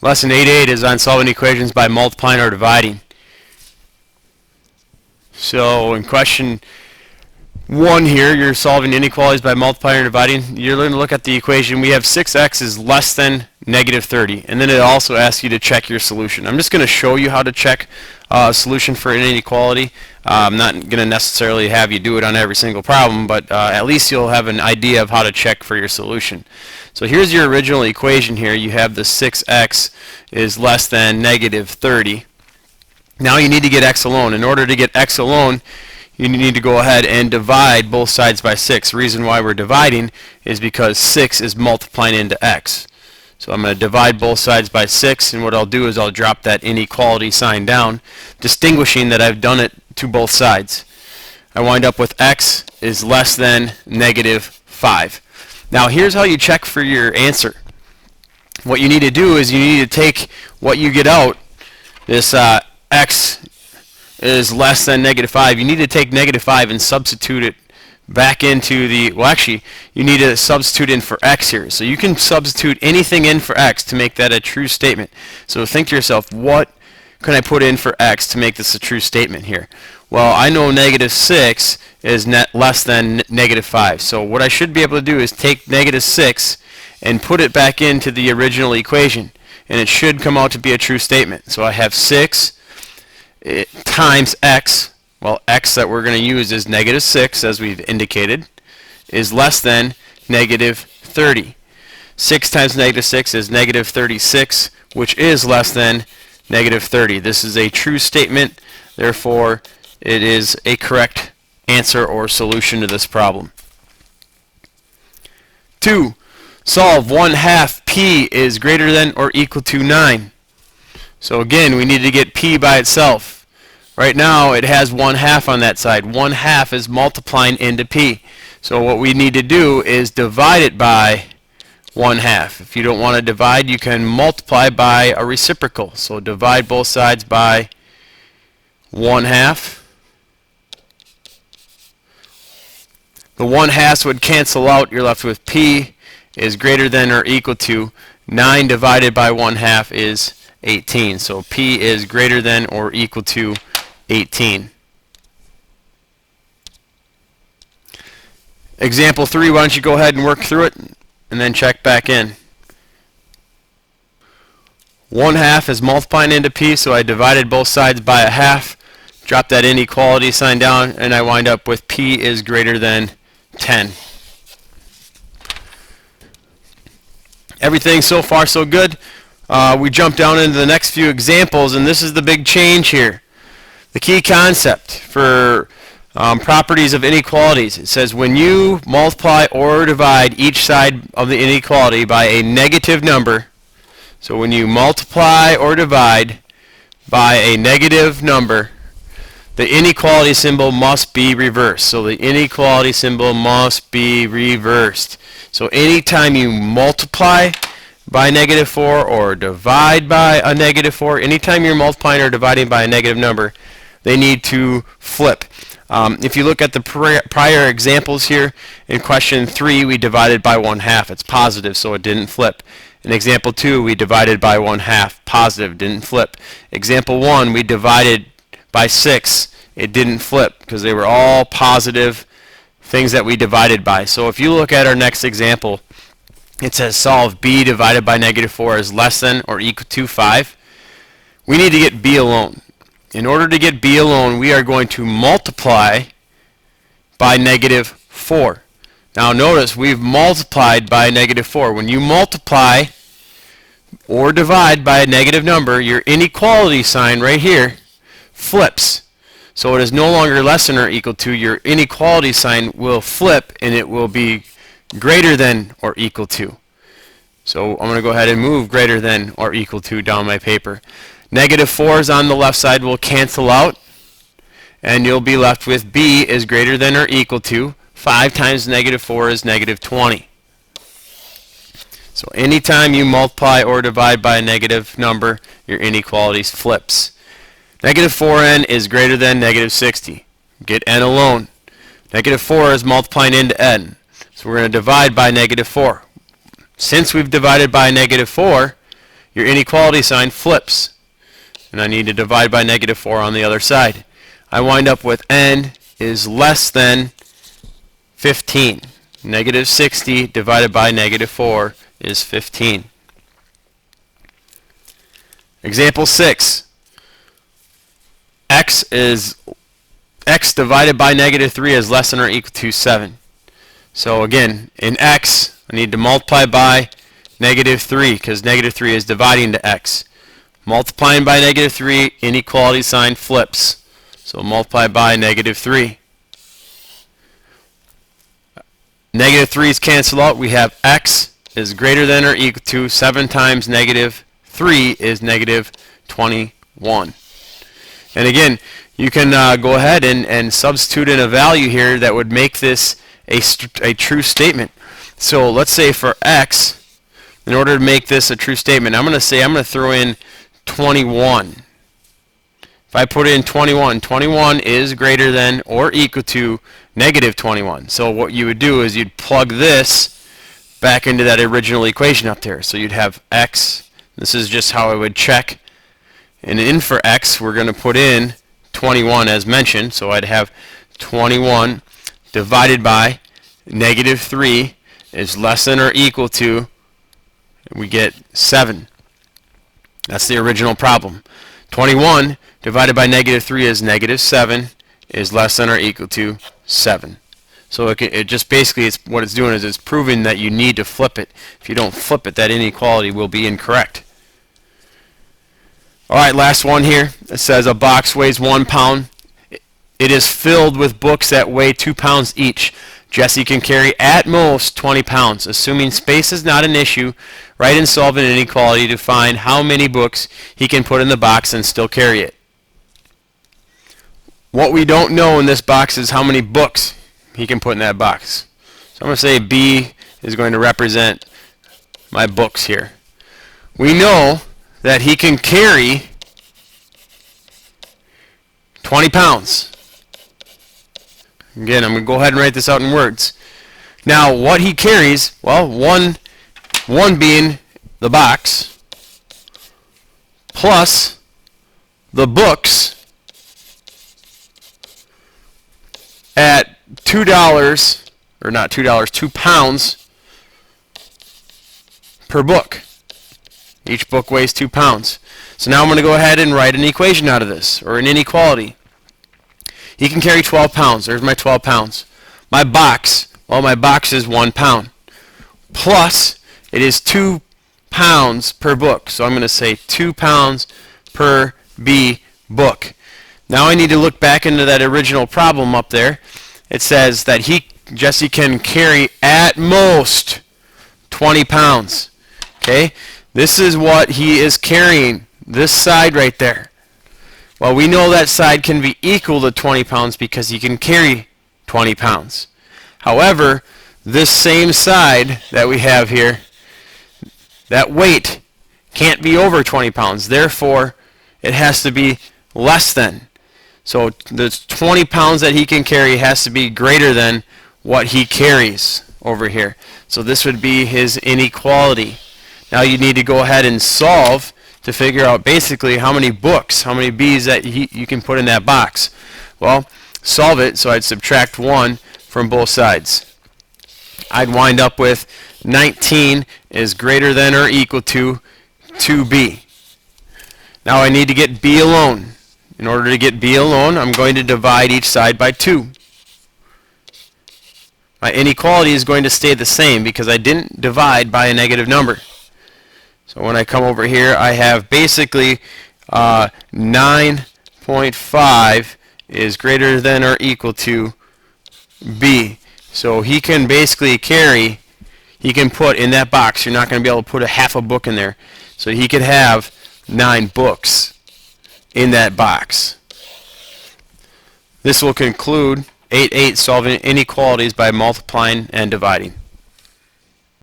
Lesson 8.8 is on solving equations by multiplying or dividing. So in question 1 here, you're solving inequalities by multiplying or dividing. You're going to look at the equation. We have 6x is less than negative 30. And then it also asks you to check your solution. I'm just going to show you how to check a solution for an inequality. I'm not going to necessarily have you do it on every single problem, but at least you'll have an idea of how to check for your solution. So here's your original equation here. You have the 6x is less than negative 30. Now you need to get x alone. In order to get x alone, you need to go ahead and divide both sides by 6. The reason why we're dividing is because 6 is multiplying into x. So I'm going to divide both sides by 6, and what I'll do is I'll drop that inequality sign down, distinguishing that I've done it to both sides. I wind up with x is less than negative 5. Now here's how you check for your answer. What you need to do is you need to take what you get out, this x is less than negative 5. You need to take negative 5 and substitute it back into the, well actually, you need to substitute in for x here. So you can substitute anything in for x to make that a true statement. So think to yourself, what can I put in for x to make this a true statement here? Well, I know negative 6 is less than negative 5. So what I should be able to do is take negative 6 and put it back into the original equation. And it should come out to be a true statement. So I have 6 times x, well, x that we're going to use is negative 6, as we've indicated, is less than negative 30. 6 times negative 6 is negative 36, which is less than negative 30. This is a true statement, therefore it is a correct answer or solution to this problem. 2. Solve 1/2 p is greater than or equal to 9. So again, we need to get p by itself. Right now it has 1/2 on that side. 1/2 is multiplying into p. So what we need to do is divide it by 1/2. If you don't want to divide, you can multiply by a reciprocal. So divide both sides by 1/2. The 1/2 would cancel out. You're left with p is greater than or equal to 9 divided by 1/2 is 18. So p is greater than or equal to 18. Example 3, why don't you go ahead and work through it and then check back in. 1/2 is multiplying into p, so I divided both sides by a half, drop that inequality sign down, and I wind up with p is greater than 10. Everything so far so good. We jump down into the next few examples, and this is the big change here. The key concept for properties of inequalities. It says when you multiply or divide each side of the inequality by a negative number, so when you multiply or divide by a negative number, the inequality symbol must be reversed. So the inequality symbol must be reversed. So anytime you multiply by negative 4 or divide by a negative 4, anytime you're multiplying or dividing by a negative number, they need to flip. If you look at the prior examples here, in question 3 we divided by 1/2. It's positive, so it didn't flip. In example 2 we divided by 1/2, positive, didn't flip. Example 1 we divided by 6, it didn't flip because they were all positive things that we divided by. So if you look at our next example, it says solve b divided by negative 4 is less than or equal to 5. We need to get b alone. In order to get b alone, we are going to multiply by negative 4. Now notice we've multiplied by negative 4. When you multiply or divide by a negative number, your inequality sign right here flips. So it is no longer less than or equal to. Your inequality sign will flip and it will be greater than or equal to. So I'm going to go ahead and move greater than or equal to down my paper. Negative 4's on the left side will cancel out, and you'll be left with b is greater than or equal to 5 times negative 4 is negative 20. So anytime you multiply or divide by a negative number, your inequality flips. Negative 4n is greater than negative 60. Get n alone. Negative 4 is multiplying into n. So we're going to divide by negative 4. Since we've divided by negative 4, your inequality sign flips. And I need to divide by -4 on the other side. I wind up with n is less than 15. -60 divided by -4 is 15. Example 6. X divided by -3 is less than or equal to 7. So again, in x, I need to multiply by -3 because -3 is dividing to x. Multiplying by -3, inequality sign flips. So multiply by -3. -3's cancel out. We have x is greater than or equal to 7 times -3 is -21. And again, you can go ahead and substitute in a value here that would make this a true statement. So let's say for x, in order to make this a true statement, I'm going to throw in 21. If I put in 21, 21 is greater than or equal to -21. So what you would do is you'd plug this back into that original equation up there. So you'd have x. This is just how I would check. And in for x, we're going to put in 21 as mentioned. So I'd have 21 divided by -3 is less than or equal to, we get 7. That's the original problem. 21 divided by -3 is -7 is less than or equal to 7. So it just basically, what it's doing is it's proving that you need to flip it. If you don't flip it, that inequality will be incorrect. Alright, last one here. It says a box weighs 1 pound. It is filled with books that weigh 2 pounds each. Jesse can carry at most 20 pounds. Assuming space is not an issue, write and solve an inequality to find how many books he can put in the box and still carry it. What we don't know in this box is how many books he can put in that box. So I'm going to say B is going to represent my books here. We know that he can carry 20 pounds. Again, I'm going to go ahead and write this out in words. Now, what he carries, well, one being the box, plus the books at $2, or not $2, 2 pounds per book. Each book weighs 2 pounds. So now I'm going to go ahead and write an equation out of this, or an inequality. He can carry 12 pounds. There's my 12 pounds. My box, well, my box is 1 pound. Plus, it is 2 pounds per book. So I'm going to say 2 pounds per B book. Now I need to look back into that original problem up there. It says that Jesse can carry at most 20 pounds. Okay? This is what he is carrying. This side right there. Well, we know that side can be equal to 20 pounds because he can carry 20 pounds. However, this same side that we have here, that weight can't be over 20 pounds. Therefore, it has to be less than. So the 20 pounds that he can carry has to be greater than what he carries over here. So this would be his inequality. Now you need to go ahead and solve to figure out basically how many books, how many B's that you can put in that box. Well, solve it, so I'd subtract 1 from both sides. I'd wind up with 19 is greater than or equal to 2B. Now I need to get B alone. In order to get B alone, I'm going to divide each side by 2. My inequality is going to stay the same because I didn't divide by a negative number. So when I come over here, I have basically 9.5 is greater than or equal to B. So he can basically carry, he can put in that box, you're not going to be able to put a half a book in there. So he could have 9 books in that box. This will conclude 8.8 solving inequalities by multiplying and dividing.